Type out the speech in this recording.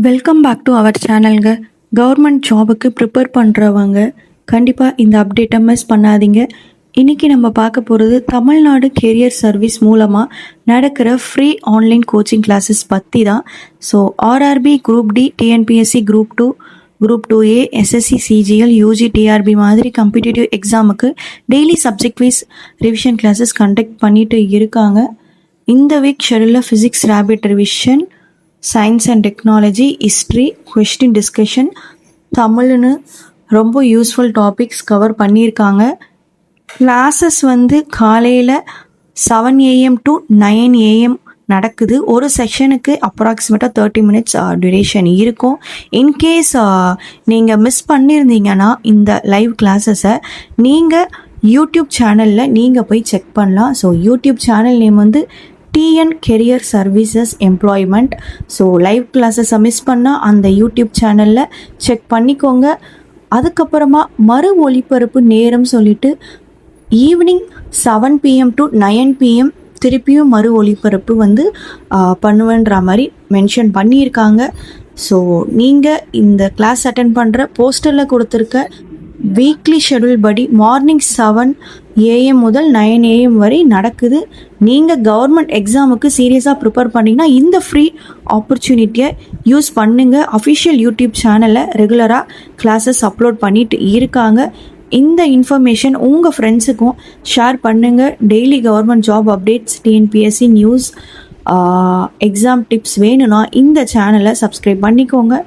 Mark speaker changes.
Speaker 1: Welcome back to our சேனலுங்க. Government ஜாபுக்கு prepare பண்ணுறவங்க கண்டிப்பாக இந்த அப்டேட்டை மிஸ் பண்ணாதீங்க. இன்றைக்கி நம்ம பார்க்க போகிறது தமிழ்நாடு கெரியர் சர்வீஸ் மூலமாக நடக்கிற ஃப்ரீ ஆன்லைன் கோச்சிங் கிளாஸஸ் பற்றி தான். So RRB, group D, TNPSC, group 2, group 2A, SSC, CGL, UG, TRB மாதிரி காம்படிட்டிவ் எக்ஸாமுக்கு daily subject wise revision classes conduct பண்ணிட்டு இருக்காங்க. இந்த வீக் ஷெடியூலில் physics rapid revision, science and technology, history, question discussion, தமிழ்னு ரொம்ப யூஸ்ஃபுல் டாபிக்ஸ் கவர் பண்ணியிருக்காங்க. Classes காலையில் 7 AM to 9 AM நடக்குது. ஒரு செஷனுக்கு அப்ராக்சிமேட்டாக 30 minutes டியூரேஷன் இருக்கும். இன்கேஸ் நீங்கள் மிஸ் பண்ணியிருந்தீங்கன்னா இந்த லைவ் கிளாஸஸை நீங்கள் யூடியூப் சேனலில் நீங்கள் போய் செக் பண்ணலாம். So YouTube channel name TN career services employment. So live கிளாஸஸை மிஸ் பண்ணால் அந்த யூடியூப் சேனலில் செக் பண்ணிக்கோங்க. அதுக்கப்புறமா மறு ஒளிபரப்பு நேரம் சொல்லிட்டு ஈவினிங் 7 PM to 9 PM திருப்பியும் மறு ஒளிபரப்பு பண்ணுவேன்ற மாதிரி மென்ஷன் பண்ணியிருக்காங்க. ஸோ நீங்கள் இந்த கிளாஸ் அட்டென்ட் பண்ணுற போஸ்டரில் கொடுத்துருக்க வீக்லி ஷெடியூல் படி மார்னிங் 7 AM முதல் 9 AM வரை நடக்குது. நீங்கள் கவர்மெண்ட் எக்ஸாமுக்கு சீரியஸாக ப்ரிப்பேர் பண்ணிங்கன்னா இந்த ஃப்ரீ ஆப்பர்ச்சுனிட்டியை யூஸ் பண்ணுங்கள். அஃபிஷியல் யூடியூப் சேனலில் ரெகுலராக கிளாஸஸ் அப்லோட் பண்ணிட்டு இருக்காங்க. இந்த இன்ஃபர்மேஷன் உங்கள் ஃப்ரெண்ட்ஸுக்கும் ஷேர் பண்ணுங்கள். Daily government job updates, TNPSC news, exam tips வேணும்னா இந்த சேனலை சப்ஸ்கிரைப் பண்ணிக்கோங்க.